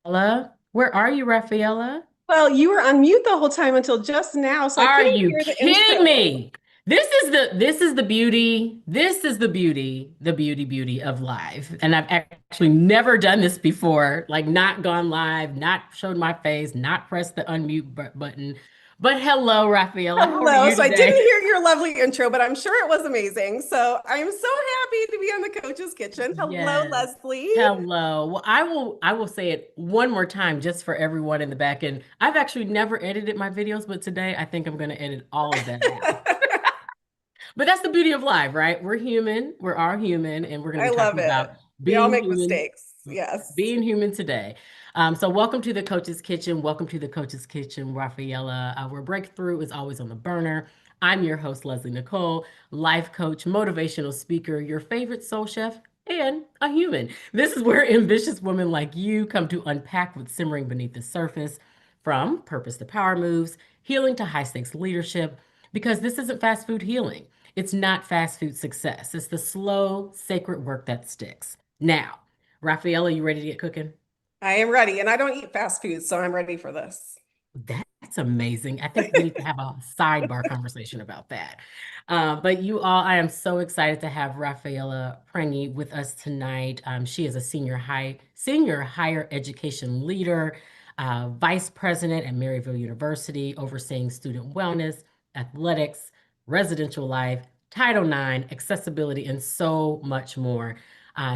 Raphaella, where are you, Raphaella? Well, you were on mute the whole time until just now, so I Are couldn't you hear the kidding intro. me? This is the beauty. This is the beauty of live. And I've actually never done this before, like not gone live, not showed my face, not pressed the unmute button. But hello, Raphaella. How are Hello. you So I didn't today? hear your lovely intro, but I'm sure it was amazing. So I'm so happy to be on the Coach's Kitchen. Hello, Yes. Leslie. Hello. Well, I will say it one more time just for everyone in the back end. I've actually never edited my videos, but today I think I'm going to edit all of that out. But that's the beauty of life, right? We're human. We're all human, and we're going to I be love talking it. about We all being make human, mistakes. Yes. being human today. So welcome to the Coach's Kitchen. Welcome to the Coach's Kitchen, Rafaela. Where breakthrough is always on the burner. I'm your host, Leslie Nicole, life coach, motivational speaker, your favorite soul chef, and a human. This is where ambitious women like you come to unpack what's simmering beneath the surface, from purpose to power moves, healing to high stakes leadership, because this isn't fast food healing. It's not fast food success. It's the slow, sacred work that sticks. Now, Rafaela, you ready to get cooking? I am ready, and I don't eat fast food, so I'm ready for this. That's amazing. I think we need to have a sidebar conversation about that. But you all, I am so excited to have Raphaella Prange with us tonight. She is a senior higher education leader, vice president at Maryville University, overseeing student wellness, athletics, residential life, Title IX, accessibility, and so much more.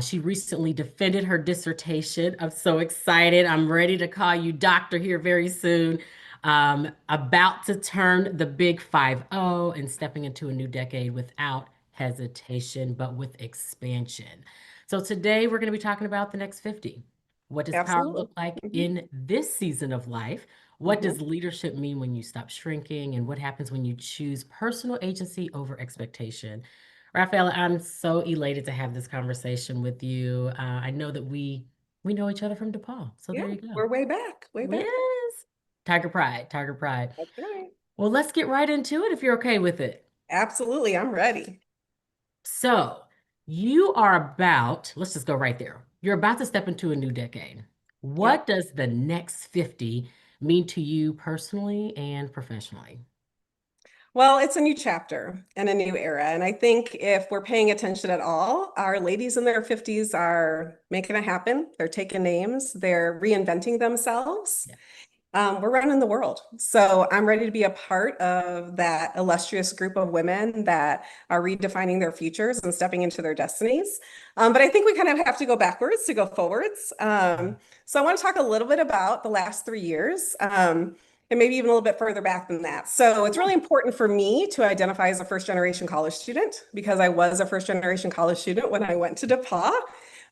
She recently defended her dissertation. I'm so excited. I'm ready to call you doctor here very soon. About to turn the big 5-0 and stepping into a new decade without hesitation, but with expansion. So today we're going to be talking about the next 50. What does power Absolutely. look like Mhm. in this season of life? What Mhm. does leadership mean when you stop shrinking? And what happens when you choose personal agency over expectation? Rafaela, I'm so elated to have this conversation with you. I know that we know each other from DePaul, so Yeah, there you go. we're way back, way back. Yes. Tiger Pride, Tiger Pride. That's right. Well, let's get right into it if you're okay with it. Absolutely, I'm ready. So, you are about, let's just go right there. You're about to step into a new decade. What Yep. does the next 50 mean to you personally and professionally? Well, it's a new chapter and a new era. And I think if we're paying attention at all, our ladies in their 50s are making it happen. They're taking names, they're reinventing themselves. Yeah. We're running the world. So I'm ready to be a part of that illustrious group of women that are redefining their futures and stepping into their destinies. But I think we kind of have to go backwards to go forwards. So I want to talk a little bit about the last 3 years. And maybe even a little bit further back than that. So it's Yeah. really important for me to identify as a first generation college student because I was a first generation college student when I went to DePauw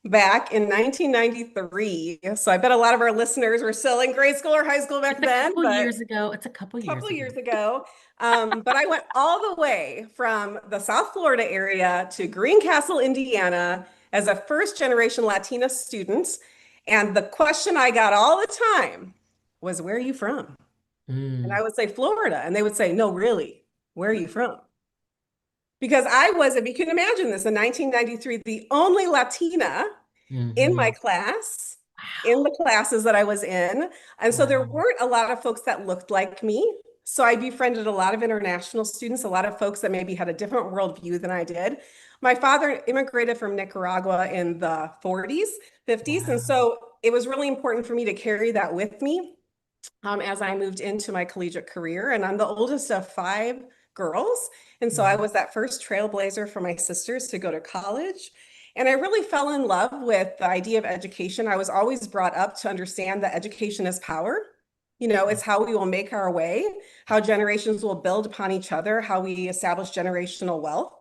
back in 1993. So I bet a lot of our listeners were still in grade school or high school back It's a then, couple but years ago. It's a couple a years couple ago. years ago. But I went all the way from the South Florida area to Greencastle, Indiana, as a first generation Latina student. And the question I got all the time was, where are you from? And I Mm, would say, Florida. And they would say, no, really, where are you from? Because I was, if you can imagine this, in 1993, the only Latina in my hmm. class, in the Wow. classes that I was in. And so there Wow. weren't a lot of folks that looked like me. So I befriended a lot of international students, a lot of folks that maybe had a different worldview than I did. My father immigrated from Nicaragua in the 40s, 50s. And Wow. so it was really important for me to carry that with me as I moved into my collegiate career. And I'm the oldest of five girls. And so I Mhm. was that first trailblazer for my sisters to go to college. And I really fell in love with the idea of education. I was always brought up to understand that education is power. You know, it's how we will make our way, how generations will build upon each other, how we establish generational wealth.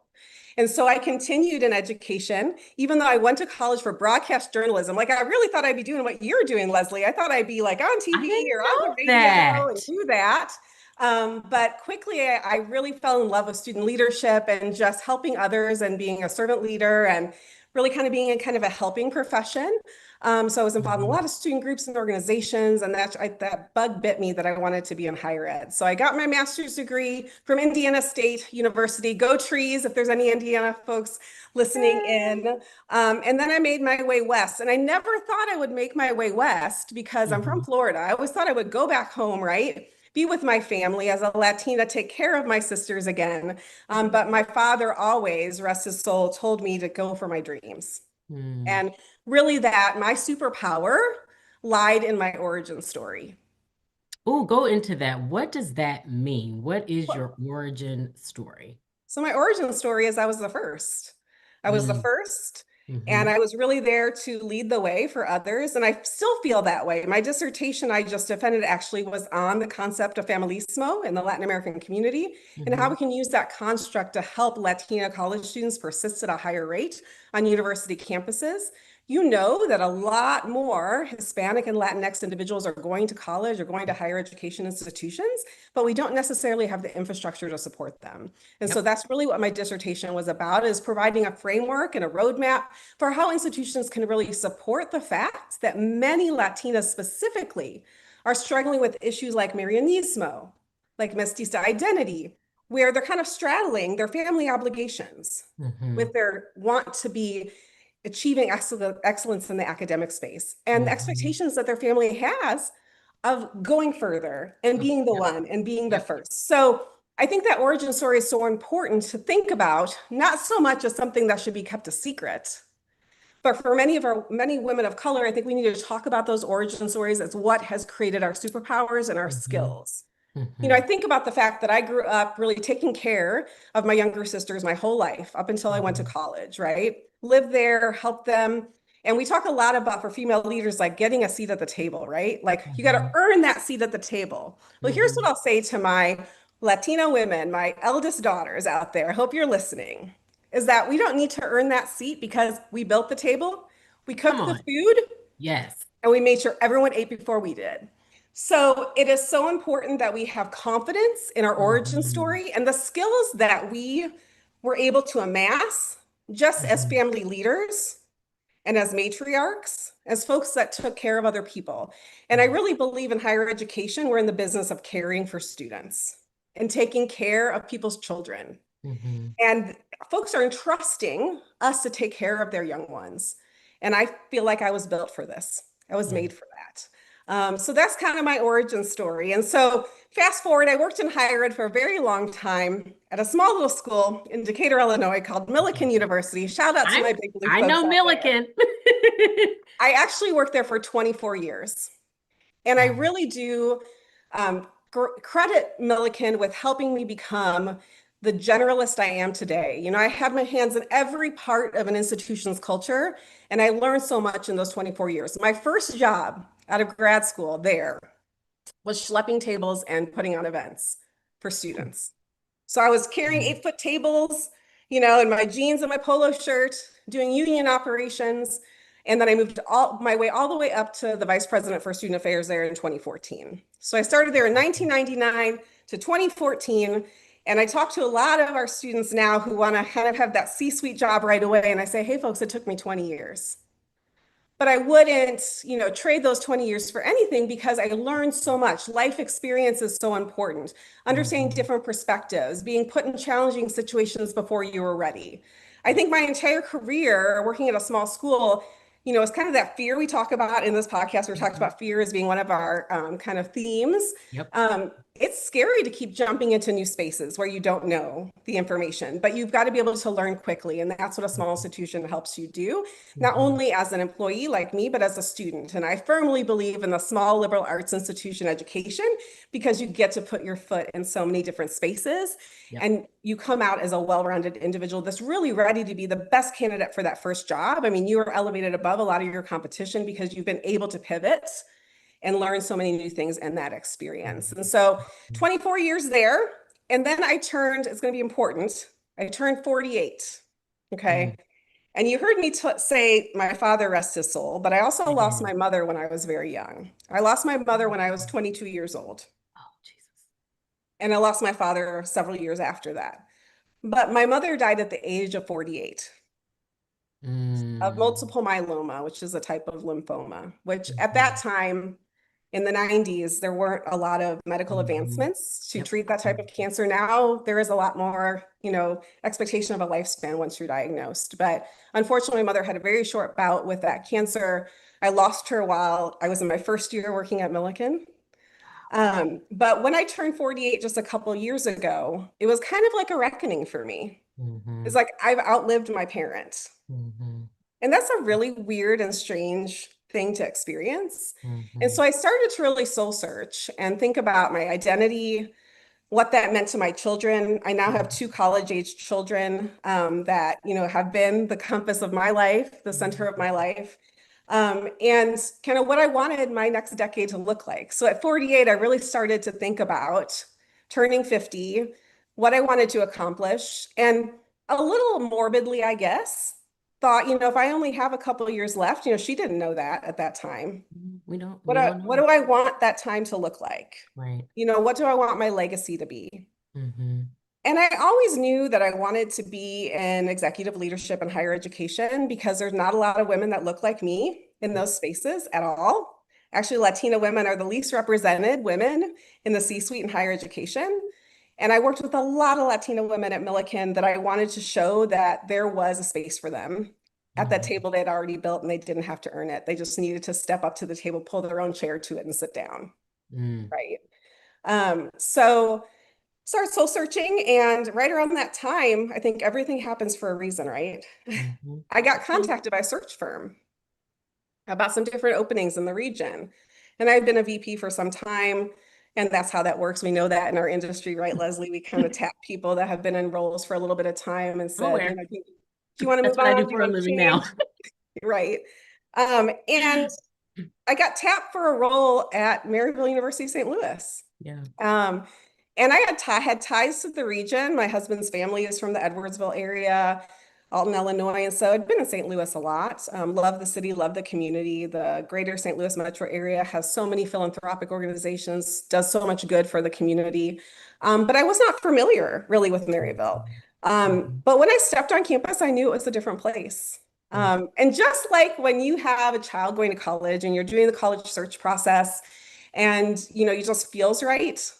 And so I continued in education, even though I went to college for broadcast journalism. Like I really thought I'd be doing what you're doing, Leslie. I thought I'd be like on I TV didn't or on the know radio and that. do that. But quickly, I really fell in love with student leadership and just helping others and being a servant leader and really kind of being in kind of a helping profession. So I was involved in a Mhm. lot of student groups and organizations, and that bug bit me that I wanted to be in higher ed. So I got my master's degree from Indiana State University. Go Trees, if there's any Indiana folks listening Yay. in. And then I made my way west. And I never thought I would make my way west because I'm from Mhm. Florida. I always thought I would go back home, right? Be with my family as a Latina, take care of my sisters again. But my father always, rest his soul, told me to go for my dreams. Mm. And really, that my superpower lied in my origin story. Oh, go into that. What does that mean? What is your origin story? So my origin story is I was the first. I was the Mm. first, and Hmm. I was really there to lead the way for others. And I still feel that way. My dissertation I just defended actually was on the concept of familismo in the Latin American community and how Hmm. we can use that construct to help Latina college students persist at a higher rate on university campuses. You know that a lot more Hispanic and Latinx individuals are going to college or going to higher education institutions, but we don't necessarily have the infrastructure to support them. And so Yep. that's really what my dissertation was about, is providing a framework and a roadmap for how institutions can really support the fact that many Latinas specifically are struggling with issues like Marianismo, like mestiza identity, where they're kind of straddling their family obligations Hmm. with their want to be achieving excellence in the academic space and the Hmm. expectations that their family has of going further and being the Yep. one and being the Yep. first. So I think that origin story is so important to think about, not so much as something that should be kept a secret, but for many women of color, I think we need to talk about those origin stories as what has created our superpowers and our Hmm. skills. I Hmm. think about the fact that I grew up really taking care of my younger sisters my whole life up until I went to Hmm. college, right? Lived there, helped them. And we talk a lot about for female leaders, like getting a seat at the table, right? Like you got to Hmm. earn that seat at the table. Well, here's what Hmm. I'll say to my Latino women, my eldest daughters out there. I hope you're listening. Is that we don't need to earn that seat because we built the table, we Come cooked the on. food, Yes. and we made sure everyone ate before we did. So it is so important that we have confidence in our origin Hmm. story and the skills that we were able to amass just as Hmm. family leaders and as matriarchs, as folks that took care of other people. And I really believe in higher education, we're in the business of caring for students and taking care of people's children. Hmm. And folks are entrusting us to take care of their young ones. And I feel like I was built for this. I was Yeah. made for that. So that's kind of my origin story. And so fast forward, I worked in higher ed for a very long time at a small little school in Decatur, Illinois called Millikan University. Shout out to I my big blue I folks know out there. Milliken. I actually worked there for 24 years. And I Wow. really do credit Milliken with helping me become the generalist I am today. I had my hands in every part of an institution's culture, and I learned so much in those 24 years. My first job out of grad school there was schlepping tables and putting on events for students. So I was carrying Mhm. 8-foot tables, in my jeans and my polo shirt, doing union operations. And then I moved all my way all the way up to the vice president for student affairs there in 2014. So I started there in 1999 to 2014. And I talk to a lot of our students now who want to kind of have that C-suite job right away. And I say, hey, folks, it took me 20 years. But I wouldn't, trade those 20 years for anything because I learned so much. Life experience is so important. Understanding Mhm. different perspectives, being put in challenging situations before you were ready. I think my entire career working at a small school, it's kind of that fear we talk about in this podcast. We're talking Mhm. about fear as being one of our kind of themes. Yep. It's scary to keep jumping into new spaces where you don't know the information, but you've got to be able to learn quickly. And that's what a small institution helps you do, not Mhm. only as an employee like me, but as a student. And I firmly believe in the small liberal arts institution education because you get to put your foot in so many different spaces Yep. and you come out as a well-rounded individual that's really ready to be the best candidate for that first job. I mean, you are elevated above a lot of your competition because you've been able to pivot and learn so many new things in that experience. And so Mhm. 24 years there. And then it's going to be important. I turned 48. Mhm. Okay. And you heard me say my father rest his soul, but I also I lost did. my mother when I was very young. I lost my mother when I was 22 years old, Oh, Jesus. and I lost my father several years after that. But my mother died at the age of 48. of Mm. multiple myeloma, which is a type of lymphoma, which at that Mhm. time in the 90s, there weren't a lot of medical Mhm. advancements to Yep. treat that type of cancer. Now there is a lot more, expectation of a lifespan once you're diagnosed. But unfortunately, my mother had a very short bout with that cancer. I lost her while I was in my first year working at Milliken. But when I turned 48 just a couple years ago, it was kind of like a reckoning for me. It's Mhm. like I've outlived my parents. Mhm. And that's a really weird and strange thing to experience. And so Mhm. I started to really soul search and think about my identity, what that meant to my children. I now have two college-age children that, have been the compass of my life, the center of my Mhm. life, and kind of what I wanted my next decade to look like. So at 48, I really started to think about turning 50, what I wanted to accomplish, and a little morbidly, I guess, thought, if I only have a couple of years left, she didn't know that at that time. We don't What know. do I want that time to look like? Right. What do I want my legacy to be? Mhm. And I always knew that I wanted to be in executive leadership and higher education because there's not a lot of women that look like me in those spaces at all. Actually, Latina women are the least represented women in the C-suite and higher education. And I worked with a lot of Latina women at Milliken that I wanted to show that there was a space for them at that Mhm. table they had already built and they didn't have to earn it. They just needed to step up to the table, pull their own chair to it, and sit down. Mm. Right. So start soul searching. And right around that time, I think everything happens for a reason, right? Mhm. I got Okay. contacted by a search firm about some different openings in the region. And I've been a VP for some time. And that's how that works. We know that in our industry, right, Leslie? We kind of tap people that have been in roles for a little bit of time and I'm said, aware. do you want to That's move what I on? do Do you for a want to living now. change? Right. And I got tapped for a role at Maryville University, St. Louis. Yeah. Um, and I had ties to the region. My husband's family is from the Edwardsville area, Alton, Illinois. And so I'd been in St. Louis a lot. Love the city, love the community. The greater St. Louis metro area has so many philanthropic organizations, does so much good for the community. But I was not familiar really with Maryville. Mhm. Mhm. But when I stepped on campus, I knew it was a different place. Yeah. And just like when you have a child going to college and you're doing the college search process and it just feels right,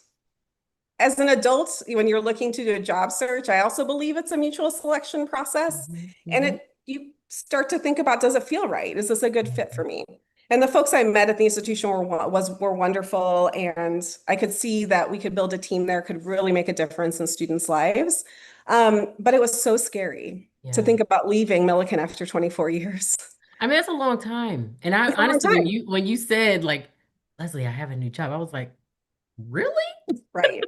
as an adult, when you're looking to do a job search, I also believe it's a mutual selection process. Mhm. And Mhm. you start to think about, does it feel right? Is this a good fit Mhm. for me? And the folks I met at the institution were wonderful, and I could see that we could build a team there, could really make a difference in students' lives. But it was so scary to Yeah. think about leaving Millikan after 24 years. I mean, that's a long time. And I It's a long honestly, time, when you said like, Leslie, I have a new job, I was like, really? right?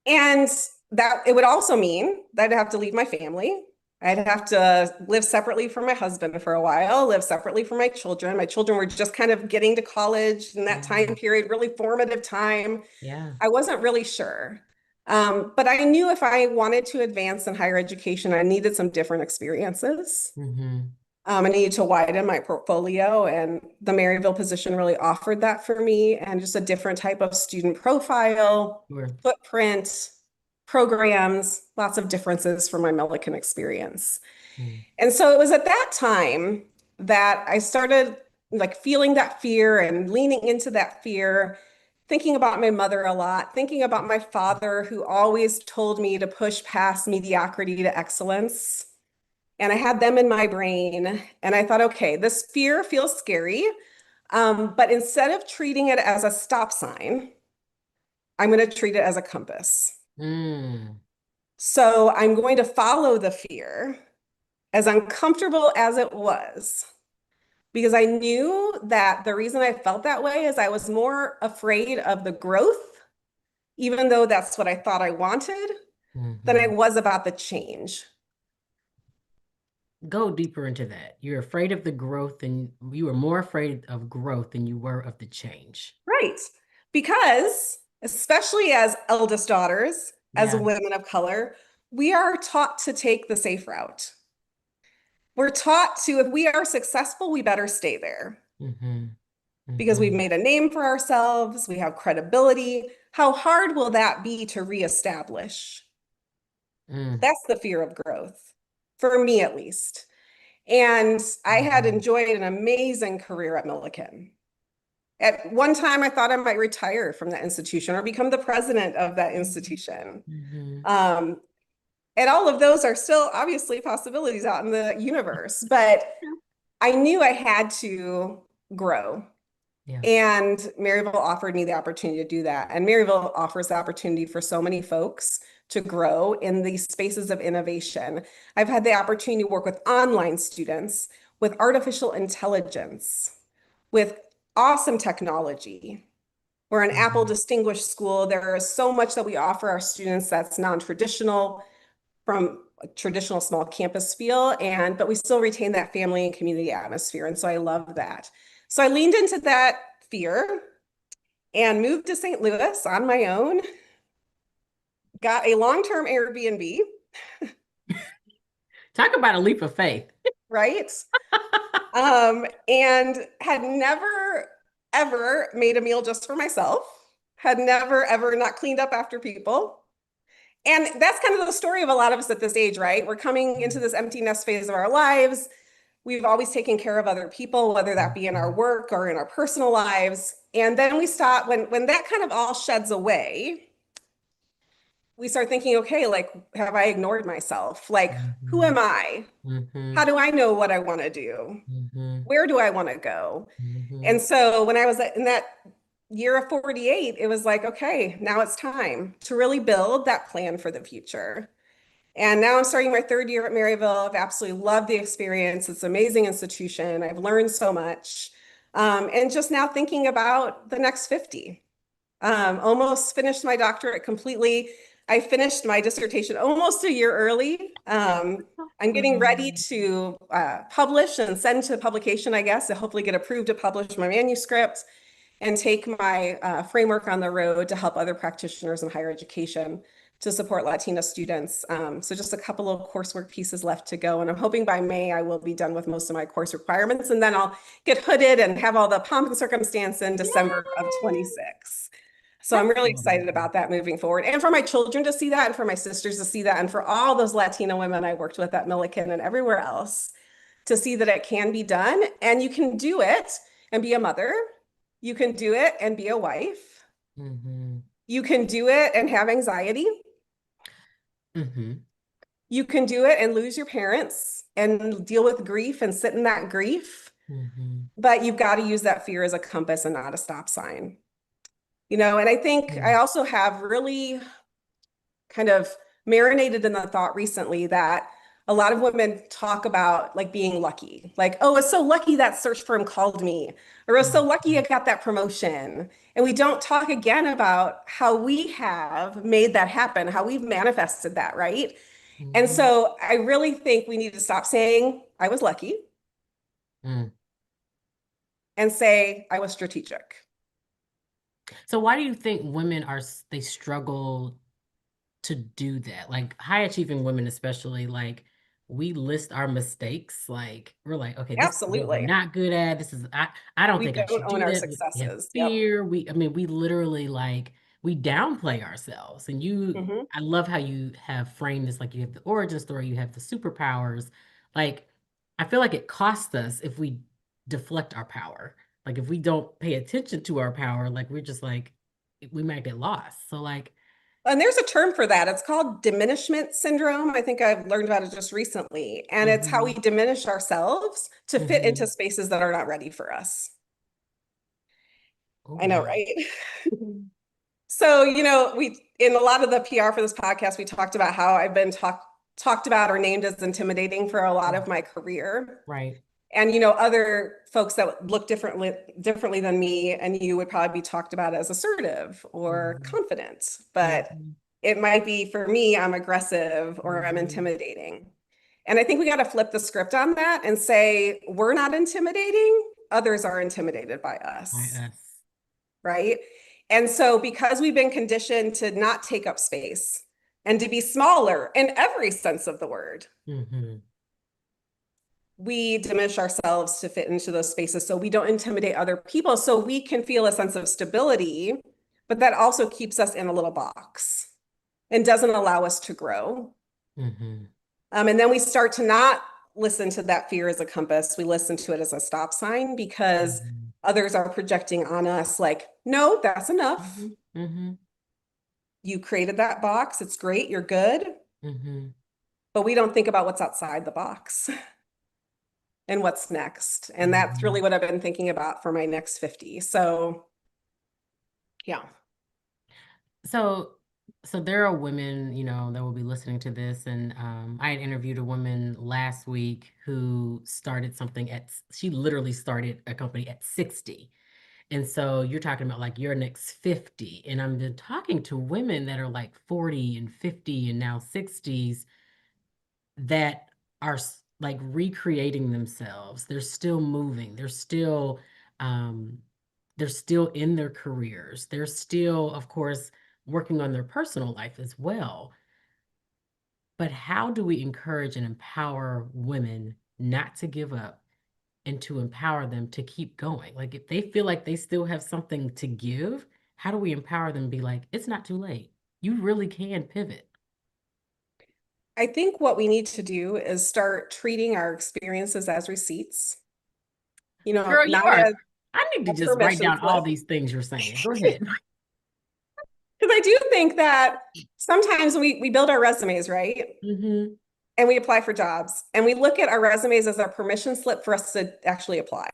And that it would also mean that I'd have to leave my family. I'd have to live separately from my husband for a while, live separately from my children. My children were just kind of getting to college in that Yeah. time period, really formative time. Yeah. I wasn't really sure. But I knew if I wanted to advance in higher education, I needed some different experiences. Mm-hmm. I needed to widen my portfolio, and the Maryville position really offered that for me, and just a different type of student profile, Sure. footprint, programs, lots of differences from my Millikan experience. Mm. And so it was at that time that I started like feeling that fear and leaning into that fear, thinking about my mother a lot, thinking about my father who always told me to push past mediocrity to excellence. And I had them in my brain. And I thought, okay, this fear feels scary. But instead of treating it as a stop sign, I'm going to treat it as a compass. Mm. So I'm going to follow the fear as uncomfortable as it was, because I knew that the reason I felt that way is I was more afraid of the growth, even though that's what I thought I wanted, than I Mm-hmm. was about the change. Go deeper into that. You're afraid of the growth, and you were more afraid of growth than you were of the change. Right. Because, especially as eldest daughters, as Yeah. women of color, we are taught to take the safe route. We're taught to, if we are successful, we better stay there Mm-hmm. because we've Mm-hmm. made a name for ourselves, we have credibility. How hard will that be to reestablish? Mm. That's the fear of growth, for me at least. And I had Mhm. enjoyed an amazing career at Millikan. At one time, I thought I might retire from that institution or become the president of that institution. Mhm. Um, and all of those are still obviously possibilities out in the universe, but I knew I had to grow. Yeah. And Maryville offered me the opportunity to do that. And Maryville offers the opportunity for so many folks to grow in these spaces of innovation. I've had the opportunity to work with online students, with artificial intelligence, with awesome technology. We're an Apple Mhm. distinguished school. There is so much that we offer our students that's non-traditional from a traditional small campus feel, but we still retain that family and community atmosphere. And so I love that. So I leaned into that fear and moved to St. Louis on my own, got a long-term Airbnb, Talk about a leap of faith. right? And had never, ever made a meal just for myself, had never, ever not cleaned up after people. And that's kind of the story of a lot of us at this age, right? We're coming into this empty nest phase of our lives. We've always taken care of other people, whether that be in our Mhm. work or in our personal lives. And then we stop when that kind of all sheds away, we start thinking, okay, like, have I ignored myself? Like, who am Mhm. I? How Mhm. do I know what I want to do? Mhm. Where do I want to go? And Mhm. so when I was in that year of 48, it was like, okay, now it's time to really build that plan for the future. And now I'm starting my third year at Maryville. I've absolutely loved the experience. It's an amazing institution. I've learned so much. And just now thinking about the next 50. Almost finished my doctorate completely. I finished my dissertation almost a year early. I'm getting ready Mhm. to publish and send to publication, I guess, to hopefully get approved to publish my manuscript and take my framework on the road to help other practitioners in higher education to support Latina students. So just a couple of coursework pieces left to go. And I'm hoping by May I will be done with most of my course requirements. And then I'll get hooded and have all the pomp and circumstance in December of Yay! 26. So I'm That's really so excited amazing. about that moving forward. And for my children to see that, and for my sisters to see that, and for all those Latina women I worked with at Millikan and everywhere else to see that it can be done. And you can do it and be a mother. You can do it and be a wife. Mhm. You can do it and have anxiety. Mhm. You can do it and lose your parents and deal with grief and sit in that grief. Mhm. But you've got to use that fear as a compass and not a stop sign. And I think I Mhm. also have really kind of marinated in the thought recently that a lot of women talk about like being lucky, like, oh, it's so lucky that search firm called me, or it's so lucky I Mhm. got that promotion. And we don't talk again about how we have made that happen, how we've manifested that, right? And Mhm. so I really think we need to stop saying I was lucky Mm. and say I was strategic. So why do you think women they struggle to do that? Like high achieving women, especially, like we list our mistakes. Like we're like, okay, this is what we're Absolutely. not good at. I don't We think I don't should own do our that. We have successes. Yep. fear. I mean, we literally like we downplay ourselves. And Hmm. I love how you have framed this, like you have the origin story, you have the superpowers. Like I feel like it costs us if we deflect our power. Like if we don't pay attention to our power, like we're just like we might get lost. So like, And there's a term for that. It's called diminishment syndrome. I think I've learned about it just recently. And it's how we mhm, diminish ourselves to fit into mhm. spaces that are not ready for us. Oh, I know, wow. right? So, we in a lot of the PR for this podcast, we talked about how I've been talked about or named as intimidating for a lot Mm, of my career. right. And other folks that look differently than me and you would probably be talked about as assertive or Mhm, confident, but mhm, it might be for me I'm aggressive or I'm mhm. intimidating. And I think we got to flip the script on that and say we're not intimidating, others are intimidated by By us, us. right? And so because we've been conditioned to not take up space and to be smaller in every sense of the word, Mhm, we diminish ourselves to fit into those spaces so we don't intimidate other people so we can feel a sense of stability, but that also keeps us in a little box and doesn't allow us to grow. mhm, And then we start to not listen to that fear as a compass. We listen to it as a stop sign because Mhm. others are projecting on us like, no, that's enough. Mhm. Mhm. You created that box. It's great. You're good. Mhm. But we don't think about what's outside the box and what's next. And that's really Mhm. what I've been thinking about for my next 50. So, yeah. So, so there are women, that will be listening to this, and I had interviewed a woman last week who started something she literally started a company at 60. And so you're talking about like your next 50. And I've been talking to women that are like 40 and 50 and now 60s that are like recreating themselves. They're still moving. Um, they're still in their careers. They're still, of course, working on their personal life as well. But how do we encourage and empower women not to give up and to empower them to keep going? Like if they feel like they still have something to give, how do we empower them to be like, it's not too late. You really can pivot. I think what we need to do is start treating our experiences as receipts, Girl, you not are. as I need to a just write permission down all slip. these things you're saying. Go ahead. Because I do think that sometimes we build our resumes, right? Mm-hmm. And we apply for jobs and we look at our resumes as a permission slip for us to actually apply.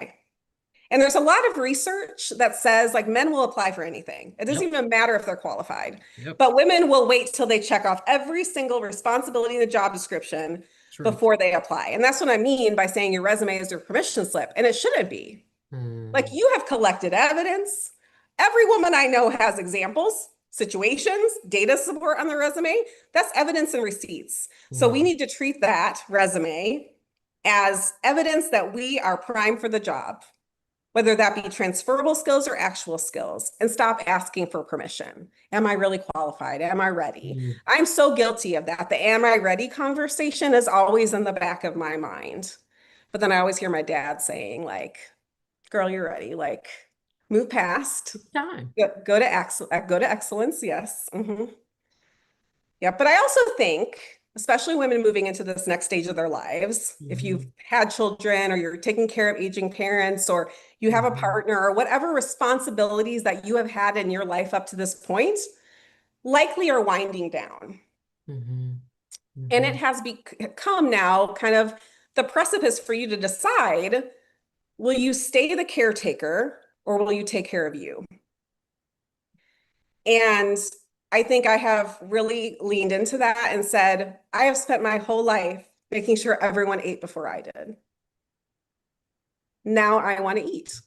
And there's a lot of research that says like men will apply for anything. It doesn't Yep. even matter if they're qualified, Yep. but women will wait till they check off every single responsibility in the job description True. before they apply. And that's what I mean by saying your resume is your permission slip. And it shouldn't be. Like Mm, you have collected evidence. Every woman I know has examples, situations, data support on their resume. That's evidence and receipts. So we mm, need to treat that resume as evidence that we are primed for the job, whether that be transferable skills or actual skills, and stop asking for permission. Am I really qualified? Am I ready? mm. I'm so guilty of that. The am I ready conversation is always in the back of my mind. But then I always hear my dad saying, like, girl, you're ready. Like, move past, It's time. go to excellence. Yes. Yeah. But I also think, especially women moving into this next stage of their lives, if you've Mm-hmm. had children or you're taking care of aging parents or you have a Mm-hmm. partner or whatever responsibilities that you have had in your life up to this point, likely are winding down. Mm-hmm. And it Mm-hmm. has become now kind of the precipice for you to decide, will you stay the caretaker or will you take care of you? And I think I have really leaned into that and said, I have spent my whole life making sure everyone ate before I did. Now I want to eat,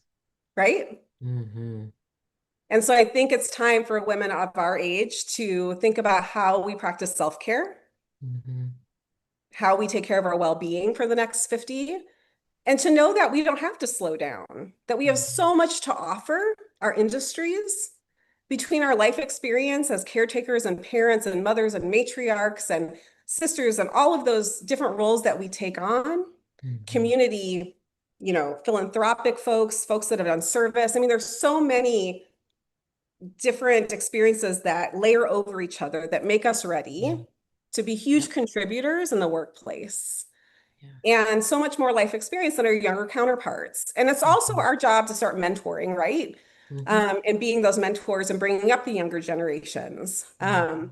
right? Mm-hmm. And so I think it's time for women of our age to think about how we practice self-care, Mm-hmm. how we take care of our well-being for the next 50, and to know that we don't have to slow down, that we have Mm-hmm. so much to offer our industries between our life experience as caretakers and parents and mothers and matriarchs and sisters and all of those different roles that we take on, Mm-hmm. community, philanthropic folks, folks that have done service. I mean, there's so many different experiences that layer over each other that make us Yeah. ready to be Yep. huge contributors in the workplace Yeah. and so much more life experience than our younger counterparts. And it's also Mm-hmm. our job to start mentoring, right? Mm-hmm. And being those mentors and bringing up the younger generations. Mm-hmm.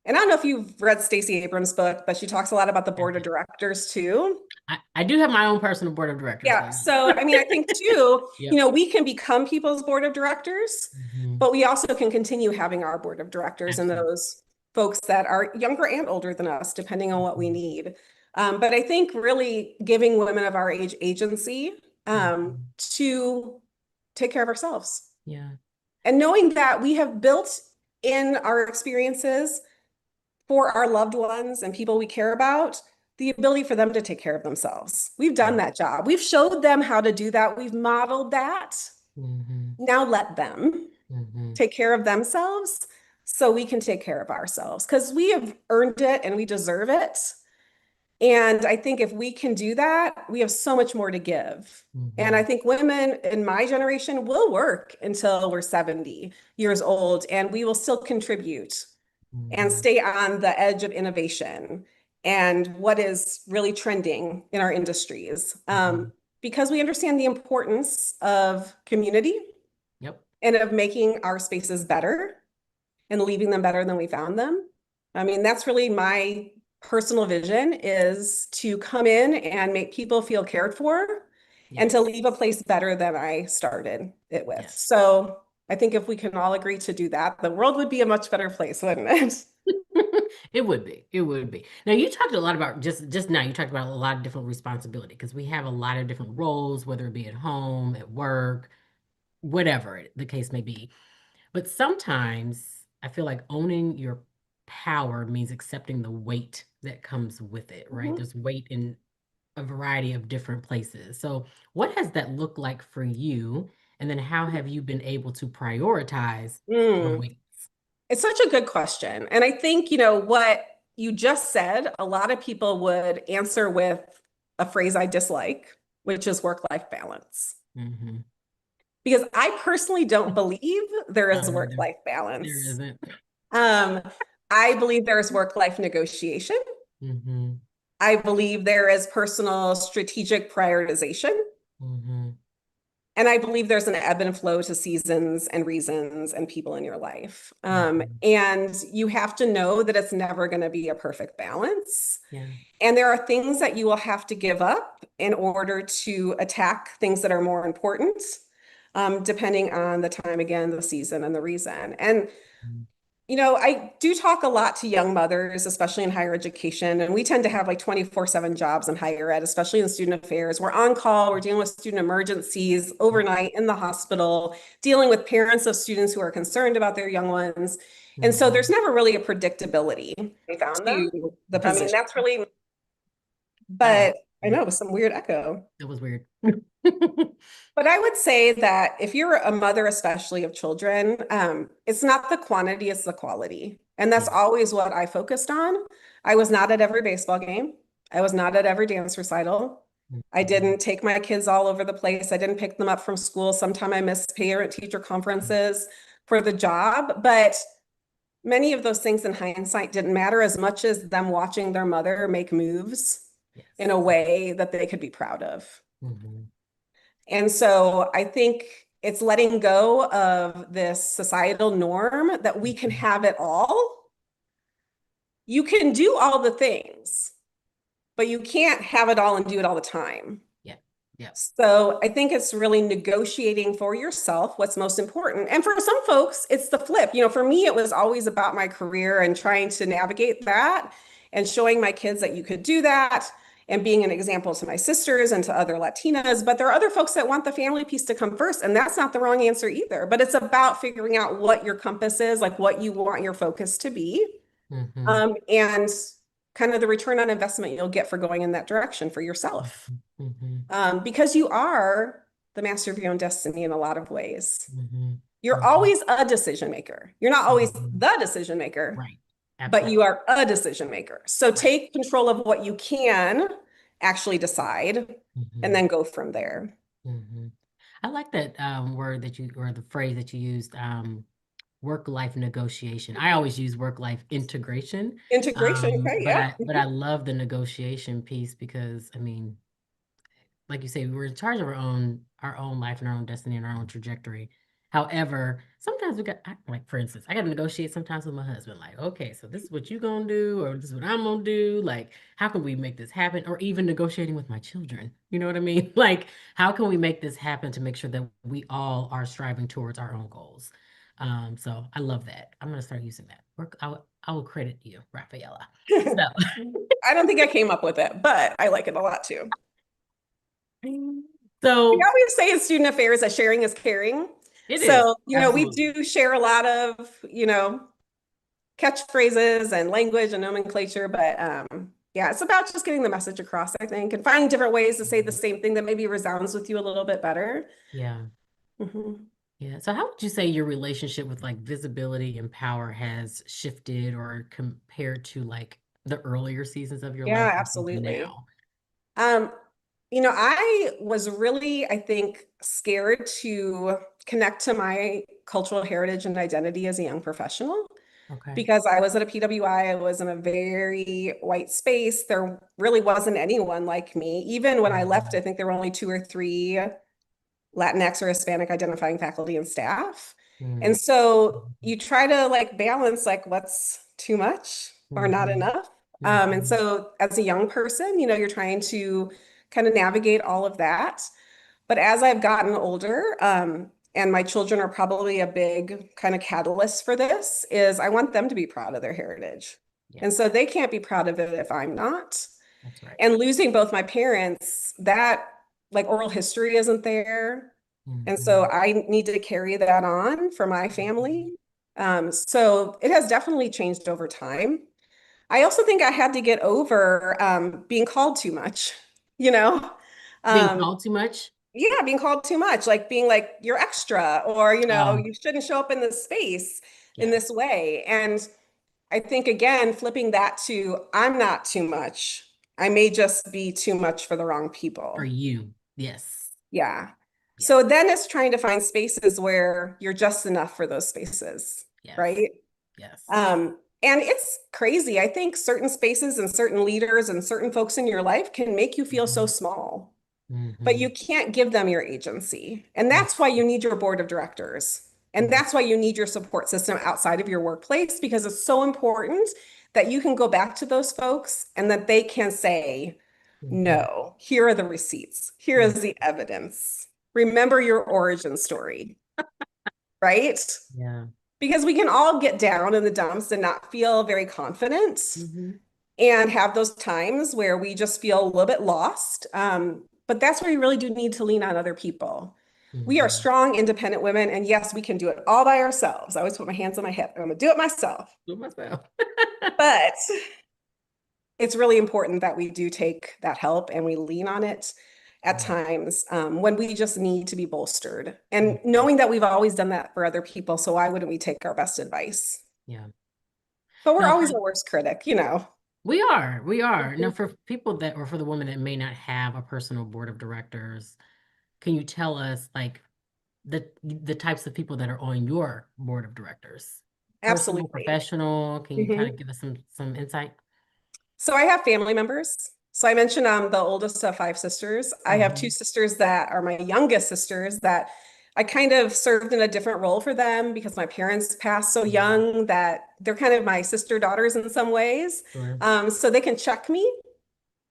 And I don't know if you've read Stacey Abrams' book, but she talks a lot about the board of directors too. I do have my own personal board of directors, Yeah. though. So, I mean, I think too, Yep. we can become people's board of directors, Mm-hmm. but we also can continue having our board of directors and Absolutely. those folks that are younger and older than us, depending on what we Mm-hmm. need. But I think really giving women of our age agency Mm-hmm. to take care of ourselves Yeah. and knowing that we have built in our experiences for our loved ones and people we care about, the ability for them to take care of themselves. We've done Yeah. that job. We've showed them how to do that. We've modeled that. Mm-hmm. Now let them Mm-hmm. take care of themselves so we can take care of ourselves because we have earned it and we deserve it. And I think if we can do that, we have so much more to give. And Mm-hmm. I think women in my generation will work until we're 70 years old and we will still contribute and Mm-hmm. stay on the edge of innovation and what is really trending in our industries. Mhm. Because we understand the importance of community Yep. and of making our spaces better and leaving them better than we found them. I mean, that's really my personal vision, is to come in and make people feel cared for and to Yes. leave a place better than I started it with. Yes. So I think if we can all agree to do that, the world would be a much better place, wouldn't it? It would be. It would be. Now you talked a lot about just now you talked about a lot of different responsibility because we have a lot of different roles, whether it be at home, at work, whatever the case may be. But sometimes I feel like owning your power means accepting the weight that comes with it, right? Mhm. There's weight in a variety of different places. So, what has that looked like for you? And then how have you been able to prioritize the Mm. weights? It's such a good question. And I think, what you just said, a lot of people would answer with a phrase I dislike, which is work-life balance. Hmm. Because I personally don't believe there is There, work-life there balance. isn't. Um, I believe there is work-life negotiation. Hmm. I believe there is personal strategic prioritization. Hmm. And I believe there's an ebb and flow to seasons and reasons and people in your life. Hmm. And you have to know that it's never going to be a perfect balance. Yeah. And there are things that you will have to give up in order to attack things that are more important, depending on the time, again, the season, and the reason. And I do talk a lot to young mothers, especially in higher education, and we tend to have like 24/7 jobs in higher ed, especially in student affairs. We're on call, we're dealing with student emergencies Yep. overnight in the hospital, dealing with parents of students who are concerned about their young ones. And so there's Hmm. never really a predictability We found them. to the I mean, position. that's really Oh, But I yeah, know it was some weird echo. that was weird. But I would say that if you're a mother, especially of children, it's not the quantity, it's the quality. And that's Yeah. always what I focused on. I was not at every baseball game. I was not at every dance recital. I Mhm. didn't take my kids all over the place. I didn't pick them up from school. Sometime I missed parent teacher conferences for the job. But many of those things in hindsight didn't matter as much as them watching their mother make moves in Yes. a way that they could be proud of. Hmm. And so I think it's letting go of this societal norm that we can Hmm. have it all. You can do all the things, but you can't have it all and do it all the time. Yeah. Yeah. So I think it's really negotiating for yourself what's most important. And for some folks, it's the flip. For me, it was always about my career and trying to navigate that and showing my kids that you could do that and being an example to my sisters and to other Latinas. But there are other folks that want the family piece to come first, and that's not the wrong answer either. But it's about figuring out what your compass is, like what you want your focus to be, Hmm. and kind of the return on investment you'll get for going in that direction for yourself, Hmm. Hmm. because you are the master of your own destiny in a lot of ways. Hmm. You're always a decision maker. You're not always Hmm. the decision maker, Right. but Absolutely. you are a decision maker. So Right. take control of what you can actually decide and Hmm. then go from there. Hmm. I like that word that you, or the phrase that you used, work-life negotiation. I always use work-life integration, Integration, okay, but yeah. I love the negotiation piece because I mean, like you say, we're in charge of our own life and our own destiny and our own trajectory. However, sometimes like for instance, I got to negotiate sometimes with my husband. Like, okay, so this is what you gonna do, or this is what I'm gonna do. Like, how can we make this happen? Or even negotiating with my children. You know what I mean? Like, how can we make this happen to make sure that we all are striving towards our own goals? So I love that. I'm gonna start using that. I will credit you, Rafaela. So I don't think I came up with it, but I like it a lot too. We so always say in student affairs that sharing is caring. it is So, we absolutely. do share a lot of, catchphrases and language and nomenclature, but yeah, it's about just getting the message across, I think, and finding different ways to say the same thing that maybe resounds with you a little bit better. Yeah. Mhm. Yeah. So how would you say your relationship with like visibility and power has shifted or compared to like the earlier seasons of your life Yeah, versus absolutely. now? Um, I was really, I think, scared to connect to my cultural heritage and identity as a young professional. Okay. because I was at a PWI. I was in a very white space. There really wasn't anyone like me. Even when I left, I Mhm. think there were only two or three Latinx or Hispanic identifying faculty and staff. And Mhm. so you try to like balance like what's too much or not Mhm. enough. And Mhm. so as a young person, you're trying to kind of navigate all of that. But as I've gotten older, and my children are probably a big kind of catalyst for this, is I want them to be proud of their heritage. Yeah, And so they can't be proud of it if I'm not. that's right. And losing both my parents, that like oral history isn't there. And so Mhm. I need to carry that on for my Mhm. family. So it has definitely changed over time. I also think I had to get over being called too much, you know? Being Um, called too much? yeah, being called too much, like being like you're extra, or Oh, you shouldn't show up in this space in yeah. this way. And I think again, flipping that to I'm not too much. I may just be too much for the wrong For people. you. Yes. Yeah. Yes. So then it's trying to find spaces where you're just enough for those spaces, Yes. right? Yes. And it's crazy. I think certain spaces and certain leaders and certain folks in your life can make you feel so Mhm. small, but you Mhm. can't give them your agency. And that's why you need your board of directors. And Mhm. that's why you need your support system outside of your workplace, because it's so important that you can go back to those folks and that they can say, Mhm. no, here are the receipts. Here Mhm. is the evidence. Remember your origin story, right? Yeah. Because we can all get down in the dumps and not feel very confident Mhm. and have those times where we just feel a little bit lost. But that's where you really do need to lean on other people. We are Mhm. strong, independent women, and yes, we can do it all by ourselves. I always put my hands on my hip. I'm gonna do it myself. Do myself. But it's really important that we do take that help and we lean on it at Yeah. times when we just need to be bolstered. And Mhm. knowing that we've always done that for other people, so why wouldn't we take our best advice? Yeah. But we're Now, for always our worst critic. we are. Now, for people that, or for the women that may not have a personal board of directors, can you tell us like the types of people that are on your board of directors? Personal, Absolutely. professional. Can you kind Mhm. of give us some insight? So I have family members. So I mentioned I'm the oldest of five sisters. I have two Hmm. sisters that are my youngest sisters that I kind of served in a different role for them because my parents passed so Hmm. young that they're kind of my sister daughters in some ways. Sure. So they can check me,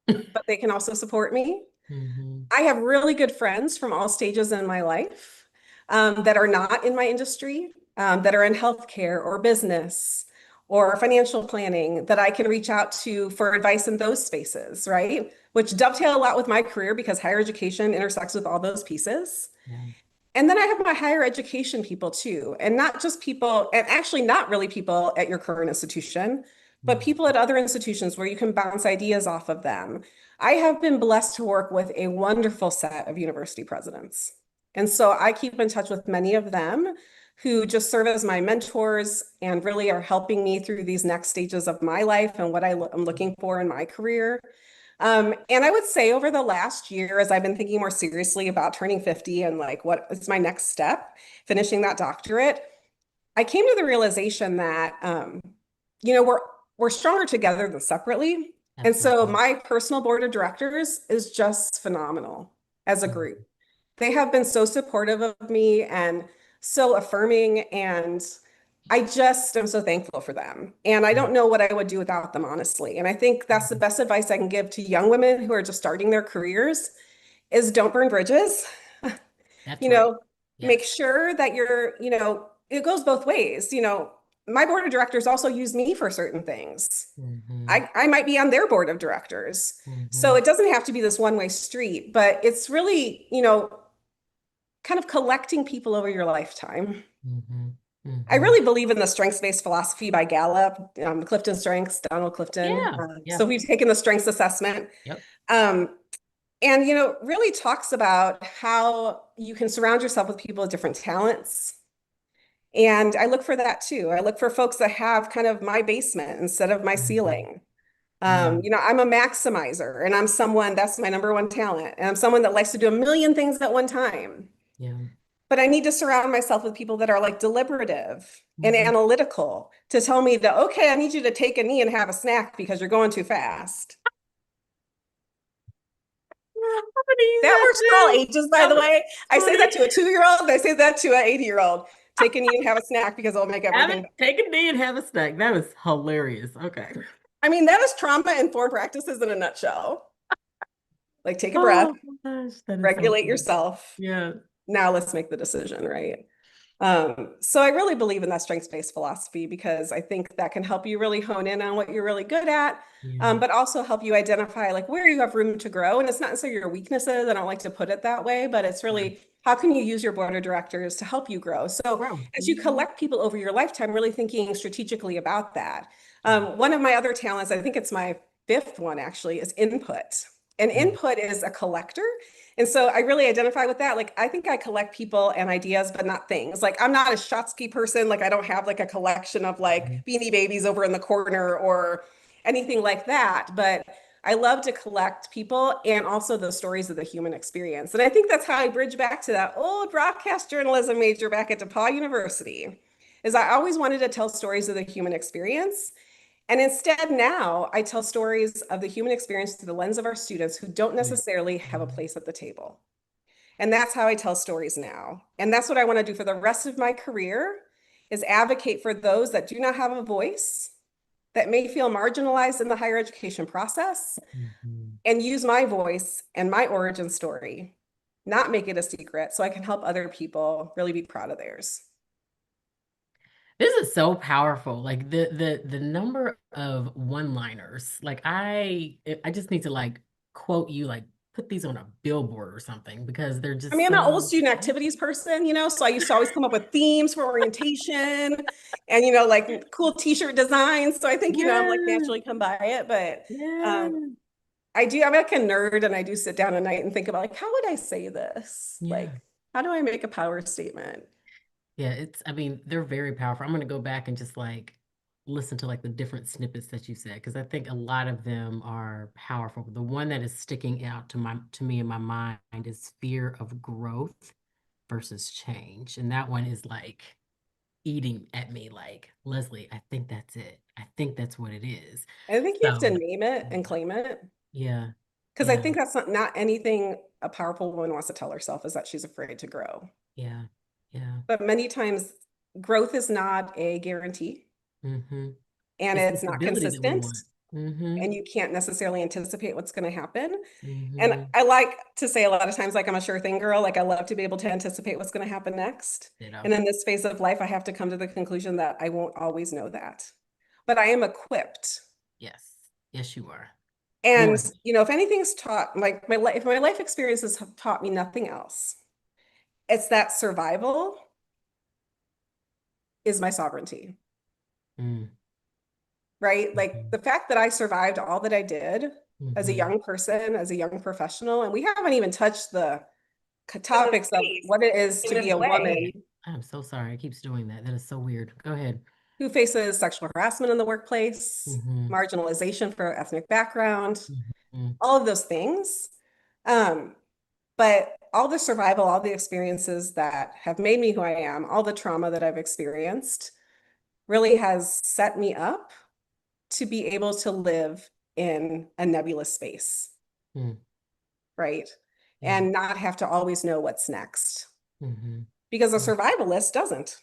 but they can also support me. Hmm. I have really good friends from all stages in my life that are not in my industry, that are in healthcare or business or financial planning that I can reach out to for advice in those spaces, right? Which dovetail a lot with my career because higher education intersects with all those pieces. Yeah. And then I have my higher education people too, and not just people, and actually not really people at your current institution, but Hmm. people at other institutions where you can bounce ideas off of them. I have been blessed to work with a wonderful set of university presidents. And so I keep in touch with many of them who just serve as my mentors and really are helping me through these next stages of my life and what I'm looking for in my career. And I would say over the last year, as I've been thinking more seriously about turning 50 and like what is my next step, finishing that doctorate, I came to the realization that we're stronger together than separately. And so Absolutely. my personal board of directors is just phenomenal as a Mhm. group. They have been so supportive of me and so affirming, and I just am so thankful for them. And I don't know what I would do without them, honestly. And I think that's the Mhm. best advice I can give to young women who are just starting their careers is don't burn bridges. That's You right. know, make Yes. sure that it goes both ways. My board of directors also use me for certain things. Hmm. I might be on their board of directors. So Hmm. it doesn't have to be this one-way street, but it's really, kind of collecting people over your lifetime. Hmm. I Hmm. really believe in the strengths-based philosophy by Gallup, Clifton Strengths, Donald Clifton. Yeah. So Yeah. we've taken the strengths assessment. Yep. Um, and, really talks about how you can surround yourself with people with different talents. And I look for that too. I look for folks that have kind of my basement instead of my Hmm. ceiling. Yeah. I'm a maximizer and I'm someone that's my number one talent. And I'm someone that likes to do a million things at one time. Yeah. But I need to surround myself with people that are like deliberative and Mhm. analytical to tell me that, okay, I need you to take a knee and have a snack because you're going too fast. I'm gonna use That that works for all too. ages, by That the was way. I say funny. that to a 2-year-old, and I say that to an 80-year-old. Take a knee and have a snack because it'll make Have it, everything better. take a knee and have a snack. That was hilarious. Okay. I mean, that is trauma-informed practices in a nutshell. Like, take a breath, Oh my gosh, that is so regulate funny. yourself. Yeah. Now let's make the decision, right? So I really believe in that strengths-based philosophy because I think that can help you really hone in on what you're really good at, Yeah. but also help you identify like where you have room to grow. And it's not necessarily your weaknesses. I don't like to put it that way, but it's Yeah. really how can you use your board of directors to help you grow? So Bro. as you collect people over your lifetime, really thinking strategically about that. Yeah. One of my other talents, I think it's my fifth one actually, is input. And Mm. input is a collector. And so I really identify with that. Like, I think I collect people and ideas, but not things. Like, I'm not a Shotsky person. Like, I don't have like a collection of like Mhm. Beanie Babies over in the corner or anything like that. But I love to collect people and also the stories of the human experience. And I think that's how I bridge back to that old broadcast journalism major back at DePaul University, is I always wanted to tell stories of the human experience. And instead, now I tell stories of the human experience through the lens of our students who don't Right. necessarily have a Mhm. place at the table. And that's how I tell stories now. And that's what I want to do for the rest of my career is advocate for those that do not have a voice, that may feel marginalized in the higher education process, Mhm. and use my voice and my origin story, not make it a secret so I can help other people really be proud of theirs. This is so powerful. Like the number of one-liners. Like I just need to like quote you, like put these on a billboard or something because they're I just mean, I'm an old so student activities person, so I used to always come up with themes for orientation and, like cool t-shirt designs. So I think, I'm like yeah, naturally come by it, but um, yeah, I'm like a nerd and I do sit down at night and think about like, how would I say this? yeah. Like, how do I make a power statement? Yeah, I mean, they're very powerful. I'm gonna go back and just like listen to like the different snippets that you said because I think a lot of them are powerful. The one that is sticking out to me in my mind is fear of growth versus change. And that one is like eating at me like, Leslie, I think that's it. I think that's what it is. I think you have to So name it and claim it yeah, because I yeah, think that's not anything a powerful woman wants to tell herself is that she's afraid to grow. yeah, yeah. But many times growth is not a guarantee Mm-hmm. and It's the it's not stability that we consistent want. Mm-hmm. and you can't necessarily anticipate what's going to happen. And Mm-hmm. I like to say a lot of times, like I'm a sure thing girl, like I love to be able to anticipate what's going to happen next. You know, And in this phase of life, I have to come to the conclusion that I won't always know that, but I am equipped. yes. Yes, you are. And, More. if anything's taught, like my life, if my life experiences have taught me nothing else, it's that survival is my sovereignty, Mm, right? Like mhm, the fact that I survived all that I did as a mhm. young person, as a young professional, and we haven't even touched the In this topics of space, what it is in to be this a way. woman I'm so sorry. It keeps doing that. That is so weird. Go ahead. who faces sexual harassment in the workplace, Mm-hmm. marginalization for ethnic background, Mm-hmm. all of those things. Um, but all the survival, all the experiences that have made me who I am, all the trauma that I've experienced really has set me up to be able to live in a nebulous space, Mm, right? yeah. And not have to always know what's next Mm-hmm. because a survivalist doesn't.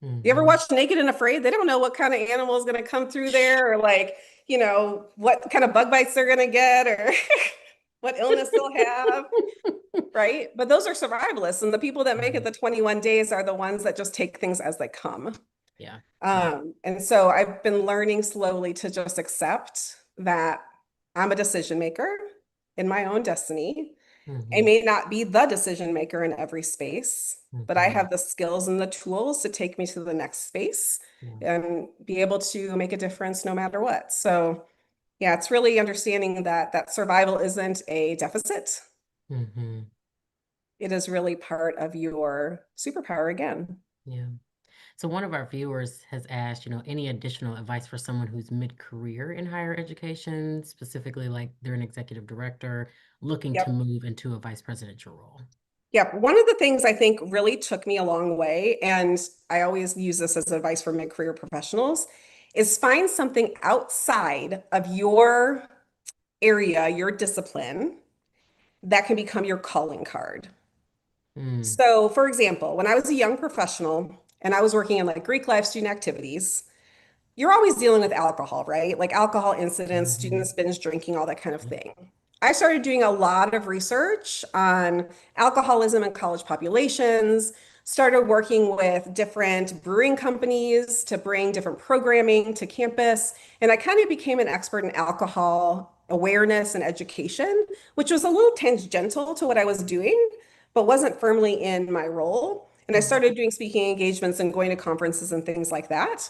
You ever Mm-hmm. watch Naked and Afraid? They don't know what kind of animal is going to come through there or like, what kind of bug bites they're going to get or what illness they'll have, right? But those are survivalists. And the people that make it Yeah. the 21 days are the ones that just take things as they come. Yeah. Yeah. And so I've been learning slowly to just accept that I'm a decision maker in my own destiny. I Mm-hmm. may not be the decision maker in every space, but I Mm-hmm. have the skills and the tools to take me to the next space Yeah. and be able to make a difference no matter what. So, yeah, it's really understanding that survival isn't a deficit. Mm-hmm. It is really part of your superpower again. Yeah. So one of our viewers has asked, any additional advice for someone who's mid-career in higher education, specifically like they're an executive director looking to Yep. move into a vice presidential role? Yeah, one of the things I think really took me a long way, and I always use this as advice for mid-career professionals, is find something outside of your area, your discipline, that can become your calling card. Mm. So, for example, when I was a young professional and I was working in like Greek life student activities, you're always dealing with alcohol, right? Like alcohol incidents, Mhm. students binge drinking, all that kind of thing. I started doing a lot of research on alcoholism in college populations, started working with different brewing companies to bring different programming to campus. And I kind of became an expert in alcohol awareness and education, which was a little tangential to what I was doing, but wasn't firmly in my role. And I Mhm. started doing speaking engagements and going to conferences and things like that.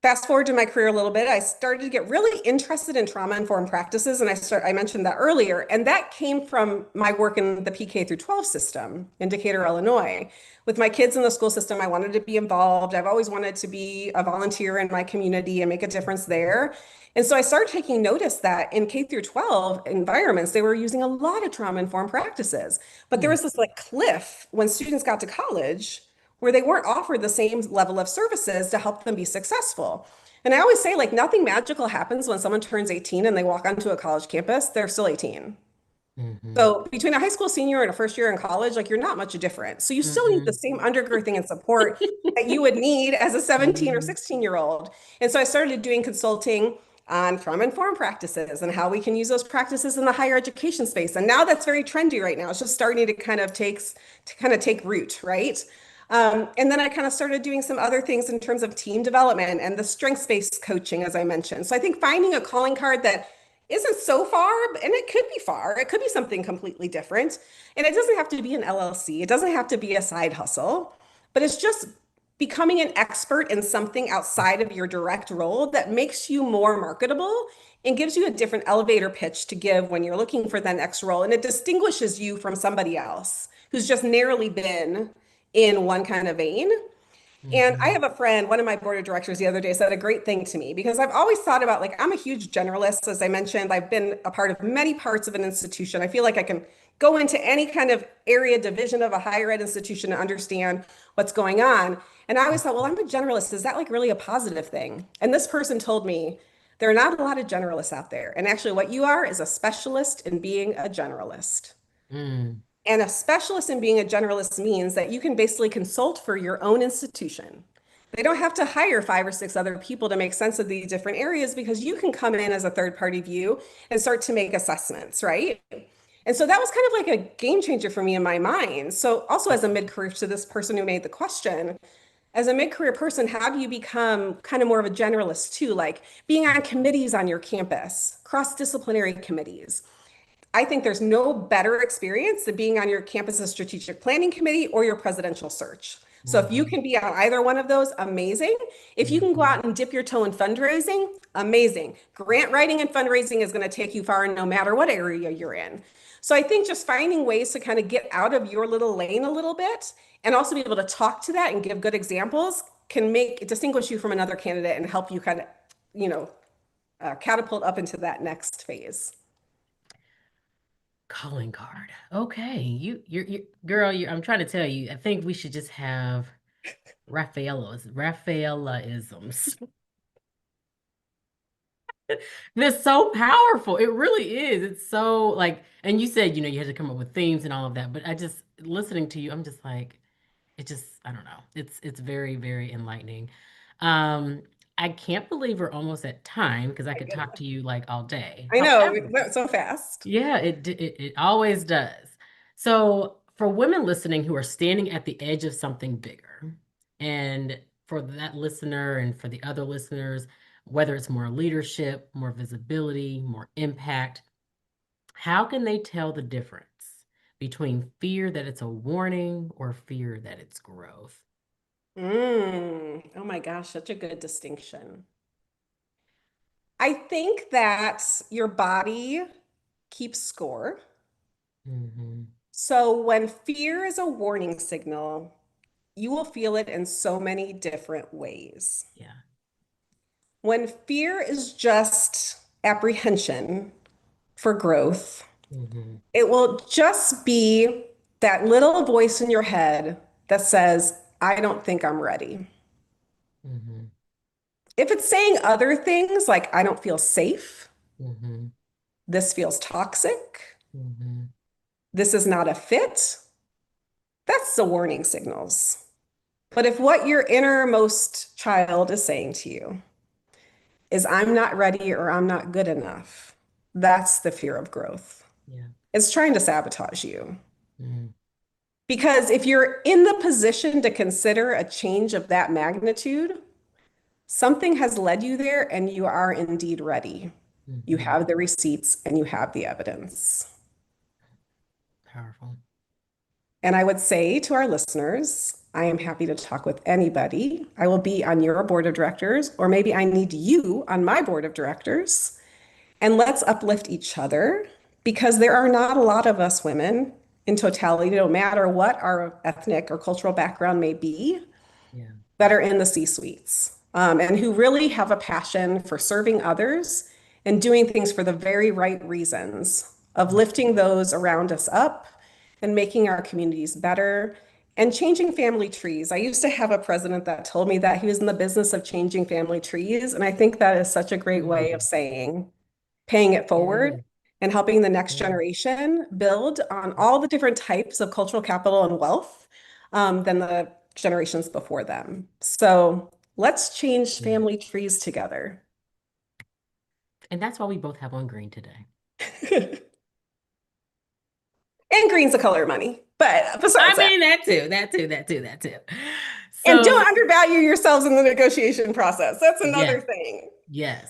Fast forward to my career a little bit, I started to get really interested in trauma-informed practices, and I mentioned that earlier, and that came from my work in the PK through 12 system in Decatur, Illinois. With my kids in the school system, I wanted to be involved. I've always wanted to be a volunteer in my community and make a difference there. And so I started taking notice that in K through 12 environments, they were using a lot of trauma-informed practices. But there Mm. was this like cliff when students got to college where they weren't offered the same level of services to help them be successful. And I always say, like, nothing magical happens when someone turns 18 and they walk onto a college campus, they're still 18. Mhm. So between a high school senior and a first year in college, like you're not much different. So you still need the Mhm. same undergirding and support that you would need as a 17 or Mhm. 16-year-old. And so I started doing consulting on trauma-informed practices and how we can use those practices in the higher education space. And now that's very trendy right now. It's just starting to kind of take root, right? And then I kind of started doing some other things in terms of team development and the strengths-based coaching, as I mentioned. So I think finding a calling card that isn't so far, and it could be far. It could be something completely different. And it doesn't have to be an LLC. It doesn't have to be a side hustle, but it's just becoming an expert in something outside of your direct role that makes you more marketable and gives you a different elevator pitch to give when you're looking for that next role. And it distinguishes you from somebody else who's just narrowly been in one kind of vein. And I Mhm. have a friend, one of my board of directors the other day said a great thing to me because I've always thought about like, I'm a huge generalist. As I mentioned, I've been a part of many parts of an institution. I feel like I can go into any kind of area division of a higher ed institution to understand what's going on. And I always thought, well, I'm a generalist. Is that like really a positive thing? And this person told me there are not a lot of generalists out there. And actually, what you are is a specialist in being a generalist. Mm. And a specialist in being a generalist means that you can basically consult for your own institution. They don't have to hire 5 or 6 other people to make sense of these different areas because you can come in as a third party view and start to make assessments, right? And so that was kind of like a game changer for me in my mind. So, also as a mid career, to this person who made the question, as a mid career person, how do you become kind of more of a generalist too? Like being on committees on your campus, cross disciplinary committees. I think there's no better experience than being on your campus's strategic planning committee or your presidential search. So if you Mhm. can be on either one of those, amazing. If you can go Mhm. out and dip your toe in fundraising, amazing. Grant writing and fundraising is going to take you far no matter what area you're in. So I think just finding ways to kind of get out of your little lane a little bit and also be able to talk to that and give good examples can make distinguish you from another candidate and help you kind of, you know, catapult up into that next phase. Calling card. Okay. You girl, I'm trying to tell you, I think we should just have Raphaelaisms. They're so powerful. It really is. It's so like, and you said, you had to come up with themes and all of that, but I just listening to you, I'm just like, it just, I don't know. It's very, very enlightening. Um, I can't believe we're almost at time because I My could talk goodness. to you like all day. I know, it However, went so fast. yeah, it always does. So for women listening who are standing at the edge of something bigger, and for that listener and for the other listeners, whether it's more leadership, more visibility, more impact, how can they tell the difference between fear that it's a warning or fear that it's growth? Oh my gosh, such a good distinction. I think that your body keeps score. Hmm. So when fear is a warning signal, you will feel it in so many different ways. Yeah. When fear is just apprehension for growth, Hmm. it will just be That little voice in your head that says, I don't think I'm ready. Mm-hmm. If it's saying other things like, I don't feel safe, Mm-hmm. this feels toxic, Mm-hmm. this is not a fit, that's the warning signals. But if what your innermost child is saying to you is, I'm not ready or I'm not good enough, that's the fear of growth. Yeah. It's trying to sabotage you. Mm-hmm. Because if you're in the position to consider a change of that magnitude, something has led you there and you are indeed ready. You Mm-hmm. have the receipts and you have the evidence. Powerful. And I would say to our listeners, I am happy to talk with anybody. I will be on your board of directors, or maybe I need you on my board of directors. And let's uplift each other because there are not a lot of us women in totality, no matter what our ethnic or cultural background may be, Yeah. that are in the C suites and who really have a passion for serving others and doing things for the very right reasons of Mm. lifting those around us up and making our communities better and changing family trees. I used to have a president that told me that he was in the business of changing family trees. And I think that is such a great way of Mm. saying paying it It forward is. and helping the next Yeah. generation build on all the different types of cultural capital and wealth than the generations before them. So let's change Yeah. family trees together. And that's why we both have on green today. And green's the color of money. But I besides that, mean, that too, that too, that too, that too. and don't So, undervalue yourselves in the negotiation process. That's another yes, thing. yes.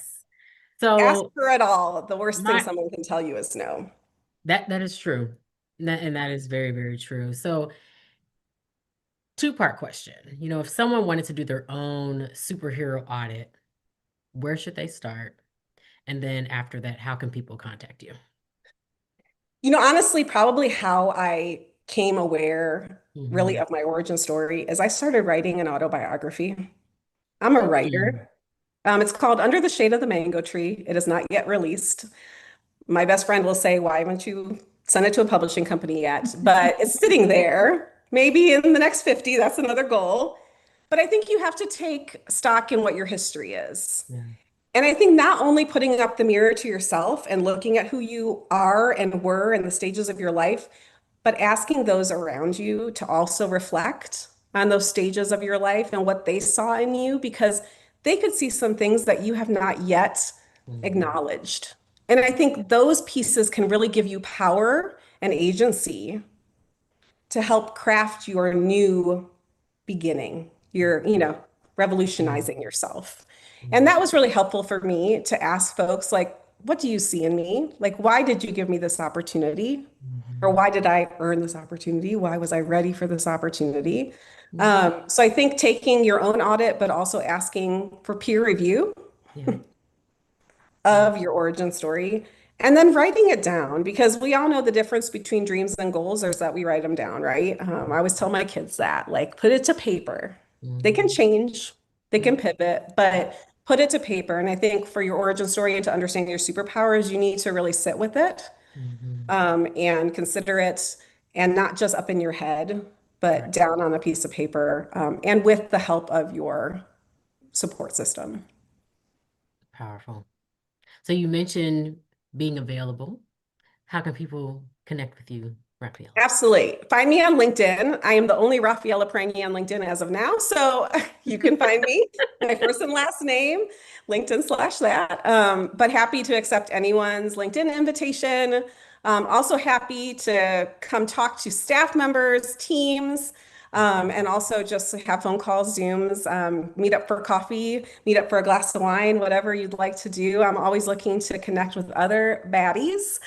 Ask So for it all. The worst thing my someone can tell you is no. that is true. And that is very, very true. So two-part question. If someone wanted to do their own superhero audit, where should they start? And then after that, how can people contact you? Honestly, probably how I came aware really Mm-hmm. of my origin story is I started writing an autobiography. I'm a Mm. writer. It's called Under the Shade of the Mango Tree. It is not yet released. My best friend will say, why haven't you sent it to a publishing company yet? But it's sitting there. Maybe in the next 50, that's another goal. But I think you have to take stock in what your history is. Yeah. And I think not only putting up the mirror to yourself and looking at who you are and were in the stages of your life, but asking those around you to also reflect on those stages of your life and what they saw in you, because they could see some things that you have not yet Mm-hmm. acknowledged. And I think those pieces can really give you power and agency to help craft your new beginning. You're, Mm-hmm. revolutionizing yourself. And Mm-hmm. that was really helpful for me to ask folks, like, what do you see in me? Like, why did you give me this opportunity? Or Mm-hmm. why did I earn this opportunity? Why was I ready for this opportunity? Mm-hmm. So I think taking your own audit, but also asking for peer review Yeah. Yeah. of your origin story and then writing it down because we all know the difference between dreams and goals is that we write them down, right? I always tell my kids that, like, put it to paper. They can Mm-hmm. change, they Yeah. can pivot, but put it to paper. And I think for your origin story and to understand your superpowers, you need to really sit with it Mm-hmm. and consider it and not just up in your head, Right. but down on a piece of paper and with the help of your support system. Powerful. So you mentioned being available. How can people connect with you, Raphael? Absolutely. Find me on LinkedIn. I am the only Raphaella Prange on LinkedIn as of now. So you can find me, my first and last name, LinkedIn/that. But happy to accept anyone's LinkedIn invitation. Also happy to come talk to staff members, teams, and also just have phone calls, Zooms, meet up for coffee, meet up for a glass of wine, whatever you'd like to do. I'm always looking to connect with other baddies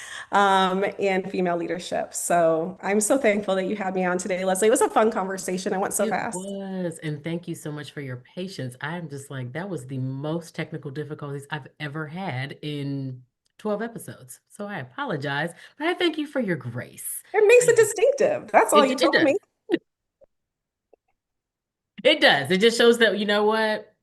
in female leadership. So I'm so thankful that you had me on today, Leslie. It was a fun conversation. I went so It fast. was, and thank you so much for your patience. I'm just like, that was the most technical difficulties I've ever had in 12 episodes. So I apologize, but I thank you for your grace. It makes it distinctive. That's all you It told me. does. It does. It just shows that, you know what?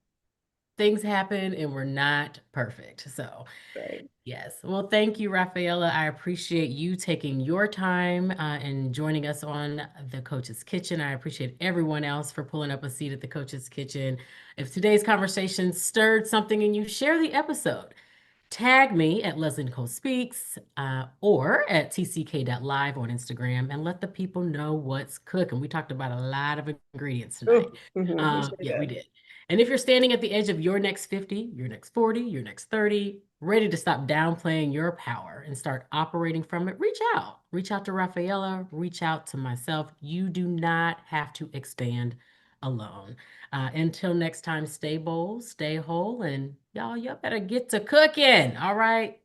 things happen and we're not perfect. So Right. yes. Well, thank you, Rafaela. I appreciate you taking your time and joining us on the Coach's Kitchen. I appreciate everyone else for pulling up a seat at the Coach's Kitchen. If today's conversation stirred something in you, share the episode. Tag me at Leslie Nicole Speaks or at tck.live on Instagram and let the people know what's cooking. We talked about a lot of ingredients tonight. Oh, we sure Yeah, we did. did. And if you're standing at the edge of your next 50, your next 40, your next 30, ready to stop downplaying your power and start operating from it, reach out. Reach out to Rafaela, reach out to myself. You do not have to expand alone. Until next time, stay bold, stay whole, and y'all better get to cooking. All right.